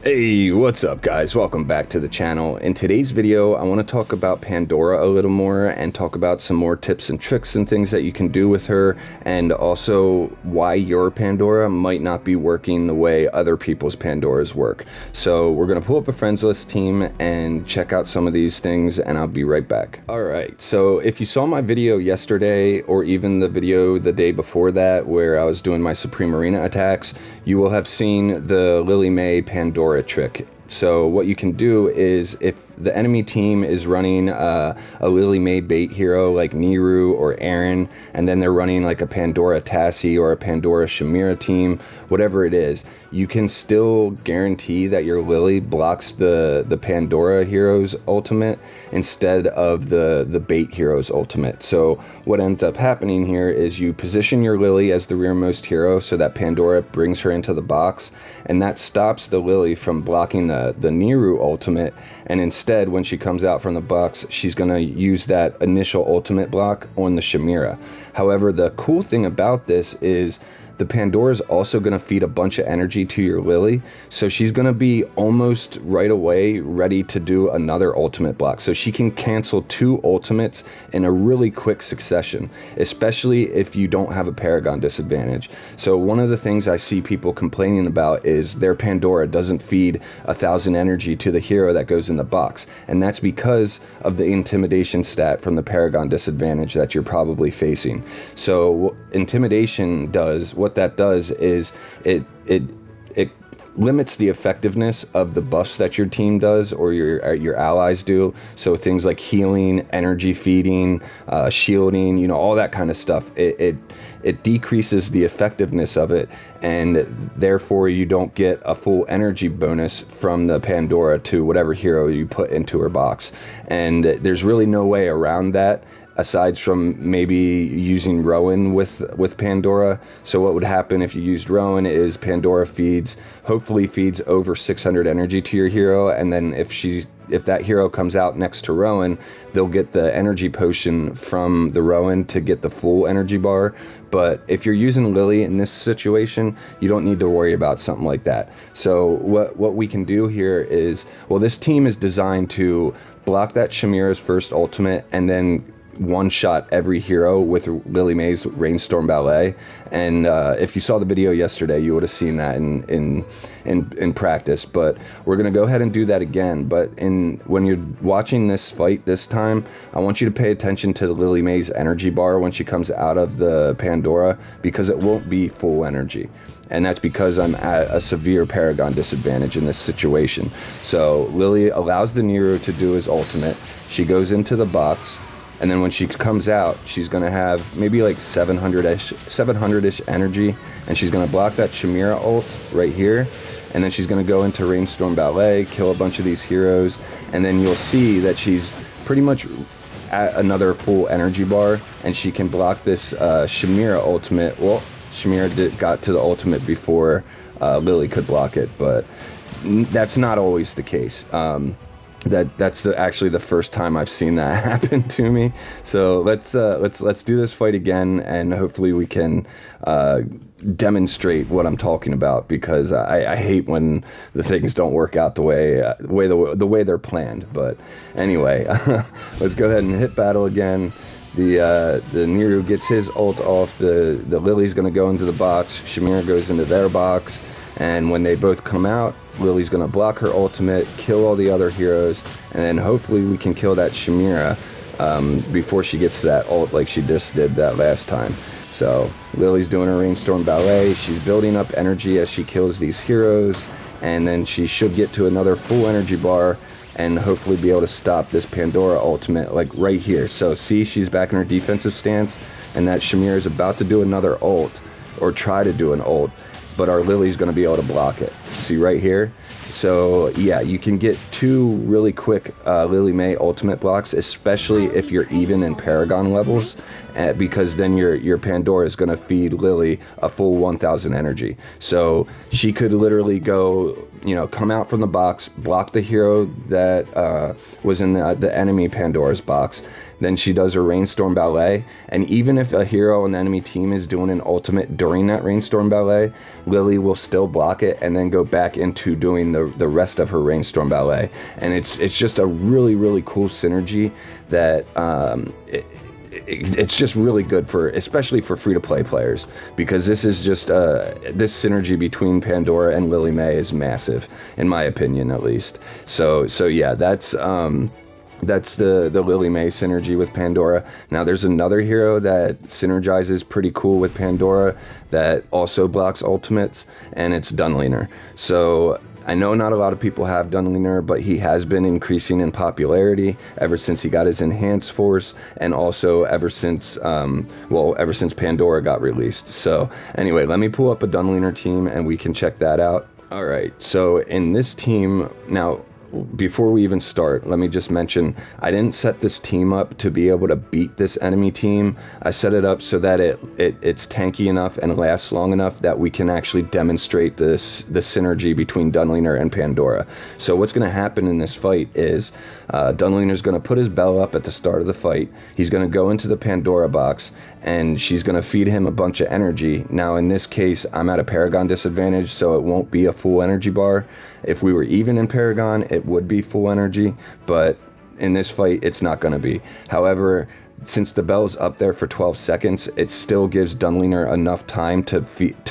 Hey, what's up guys? Welcome back to the channel. In today's video, I want to talk about Pandora a little more and talk about some more tips and tricks and things that you can do with her, and also why your Pandora might not be working the way other people's Pandoras work. So we're going to pull up a friends list team and check out some of these things, and I'll be right back. Alright, so if you saw my video yesterday or even the video the day before that where I was doing my Supreme Arena attacks, you will have seen the Lily May Pandora trick. So what you can do is, if the enemy team is running a Lily May bait hero like Niru or Aaron, and then they're running like a Pandora Tassie or a Pandora Shamira team, whatever it is, you can still guarantee that your Lily blocks the Pandora hero's ultimate instead of the bait hero's ultimate. So what ends up happening here is you position your Lily as the rearmost hero so that Pandora brings her into the box, and that stops the Lily from blocking the Niru ultimate, and instead when she comes out from the box, she's going to use that initial ultimate block on the Shamira. However, the cool thing about this is the Pandora is also going to feed a bunch of energy to your Lily, so she's going to be almost right away ready to do another ultimate block. So she can cancel two ultimates in a really quick succession, especially if you don't have a Paragon disadvantage. So one of the things I see people complaining about is their Pandora doesn't feed 1,000 energy to the hero that goes in the box, and that's because of the intimidation stat from the Paragon disadvantage that you're probably facing. So intimidation does, what that does is it limits the effectiveness of the buffs that your team does or your allies do. So things like healing, energy feeding, shielding, you know, all that kind of stuff. It decreases the effectiveness of it, and therefore you don't get a full energy bonus from the Pandora to whatever hero you put into her box. And there's really no way around that, aside from maybe using Rowan with Pandora. So what would happen if you used Rowan is Pandora hopefully feeds over 600 energy to your hero, and then if that hero comes out next to Rowan, they'll get the energy potion from the Rowan to get the full energy bar. But if you're using Lily in this situation, you don't need to worry about something like that. So what we can do here is, well, this team is designed to block that Shamira's first ultimate and then one-shot every hero with Lily May's Rainstorm Ballet. And if you saw the video yesterday, you would have seen that in practice. But we're going to go ahead and do that again. But when you're watching this fight this time, I want you to pay attention to the Lily May's energy bar when she comes out of the Pandora, because it won't be full energy. And that's because I'm at a severe Paragon disadvantage in this situation. So Lily allows the Nero to do his ultimate. She goes into the box, and then when she comes out, she's going to have maybe like 700-ish energy, and she's going to block that Shamira ult right here, and then she's going to go into Rainstorm Ballet, kill a bunch of these heroes, and then you'll see that she's pretty much at another full energy bar, and she can block this Shamira ultimate. Well, Shamira got to the ultimate before Lily could block it, but that's not always the case. That's actually the first time I've seen that happen to me. So let's do this fight again, and hopefully we can demonstrate what I'm talking about, because I hate when the things don't work out the way they're planned. But anyway, let's go ahead and hit battle again. The Niru gets his ult off. The Lily's gonna go into the box. Shamira goes into their box. And when they both come out, Lily's going to block her ultimate, kill all the other heroes, and then hopefully we can kill that Shamira before she gets to that ult like she just did that last time. So Lily's doing her Rainstorm Ballet. She's building up energy as she kills these heroes, and then she should get to another full energy bar and hopefully be able to stop this Pandora ultimate like right here. So see, she's back in her defensive stance, and that Shamira is about to do another ult, or try to do an ult, but our Lily's going to be able to block it. See right here? So yeah, you can get two really quick Lily May ultimate blocks, especially if you're even in Paragon levels, because then your Pandora is going to feed Lily a full 1,000 energy. So she could literally go, you know, come out from the box, block the hero that was in the enemy Pandora's box, then she does her Rainstorm Ballet. And even if a hero on the enemy team is doing an ultimate during that Rainstorm Ballet, Lily will still block it and then go back into doing the rest of her Rainstorm Ballet. And it's just a really, really cool synergy that it's just really good for, especially for free-to-play players, because this is just this synergy between Pandora and Lily May is massive, in my opinion, at least. So yeah, that's the Lily May synergy with Pandora. Now there's another hero that synergizes pretty cool with Pandora that also blocks ultimates, and it's Dunlinger. So I know not a lot of people have Dunlinger, but he has been increasing in popularity ever since he got his enhanced force, and also ever since Pandora got released. So anyway, let me pull up a Dunlinger team and we can check that out. All right, so in this team, now before we even start, let me just mention, I didn't set this team up to be able to beat this enemy team. I set it up so that it's tanky enough and lasts long enough that we can actually demonstrate the synergy between Dunlinger and Pandora. So what's going to happen in this fight is Dunlinger's going to put his bell up at the start of the fight. He's going to go into the Pandora box, and she's going to feed him a bunch of energy. Now in this case, I'm at a Paragon disadvantage, so it won't be a full energy bar. If we were even in Paragon, it would be full energy, but in this fight, it's not going to be. However, since the bell's up there for 12 seconds, it still gives Dunlinger enough time to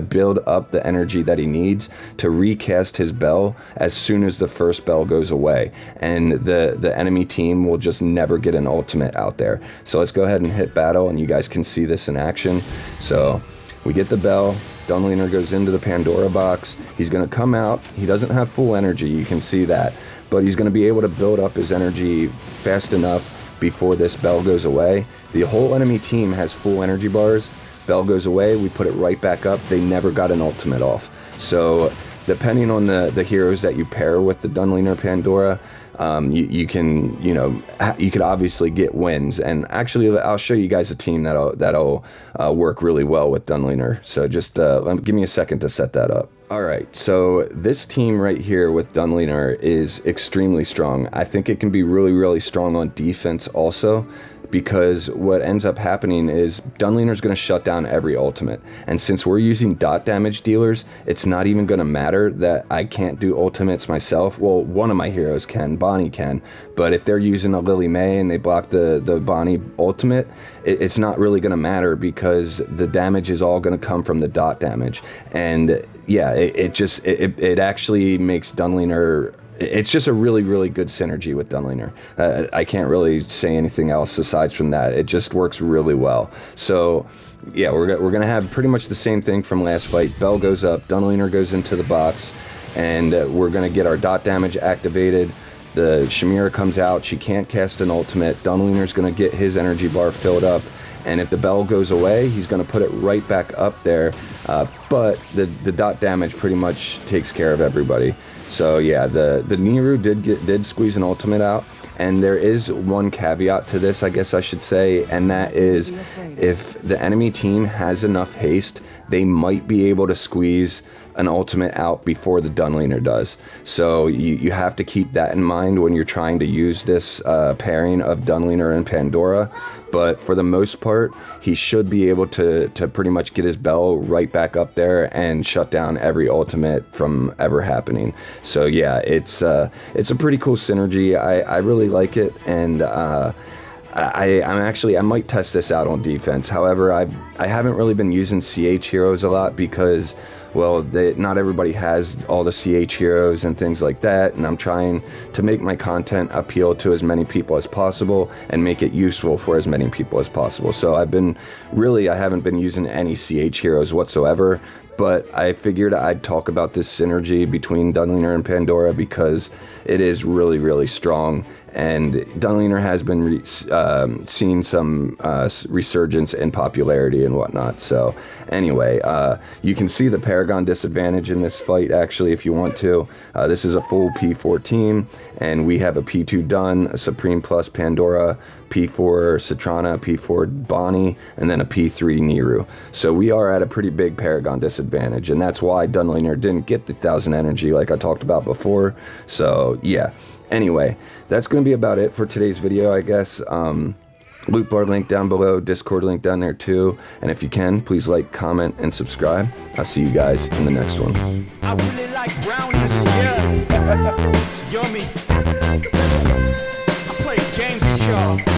build up the energy that he needs to recast his bell as soon as the first bell goes away. And the enemy team will just never get an ultimate out there. So let's go ahead and hit battle, and you guys can see this in action. So we get the bell. Dunlinger goes into the Pandora box. He's going to come out. He doesn't have full energy, you can see that, but he's going to be able to build up his energy fast enough before this bell goes away. The whole enemy team has full energy bars. Bell goes away, we put it right back up. They never got an ultimate off. So depending on the heroes that you pair with the Dunlinger Pandora, you could obviously get wins. And actually, I'll show you guys a team that'll work really well with Dunlinger. So just give me a second to set that up. All right, so this team right here with Dunlinger is extremely strong. I think it can be really, really strong on defense also, because what ends up happening is Dunlinger's going to shut down every ultimate. And since we're using dot damage dealers, it's not even going to matter that I can't do ultimates myself. Well, one of my heroes can, Bonnie can, but if they're using a Lily May and they block the Bonnie ultimate, it's not really going to matter, because the damage is all going to come from the dot damage. And yeah, it actually makes Dunlinger, it's just a really, really good synergy with Dunlinger. I can't really say anything else aside from that. It just works really well. So yeah, we're gonna have pretty much the same thing from last fight. Bell goes up, Dunlinger goes into the box, and we're gonna get our dot damage activated. The Shamira comes out, she can't cast an ultimate. Dunlinger's gonna get his energy bar filled up, and if the bell goes away, he's going to put it right back up there, but the dot damage pretty much takes care of everybody. So yeah, the Niru did squeeze an ultimate out, and there is one caveat to this, I guess I should say, and that is if the enemy team has enough haste, they might be able to squeeze an ultimate out before the Dunlinger does. So you have to keep that in mind when you're trying to use this pairing of Dunlinger and Pandora. But for the most part, he should be able to pretty much get his bell right back up there and shut down every ultimate from ever happening. So yeah, it's a pretty cool synergy. I really like it, and I might test this out on defense. However, I haven't really been using CH heroes a lot because, well, not everybody has all the CH heroes and things like that, and I'm trying to make my content appeal to as many people as possible and make it useful for as many people as possible. So I haven't been using any CH heroes whatsoever, but I figured I'd talk about this synergy between Dunlinger and Pandora because it is really, really strong. And Dunlinger has been seeing some resurgence in popularity and whatnot. So anyway, you can see the Paragon disadvantage in this fight, actually, if you want to. This is a full P4 team, and we have a P2 Dun, a Supreme Plus Pandora, P4 Citrana, P4 Bonnie, and then a P3 Niru. So we are at a pretty big Paragon disadvantage, and that's why Dunlinger didn't get the 1000 energy like I talked about before. So yeah. Anyway, that's going to be about it for today's video, I guess. loot bar link down below, Discord link down there too. And if you can, please like, comment, and subscribe. I'll see you guys in the next one. I really like brownness, yeah. It's yummy. I play games with y'all.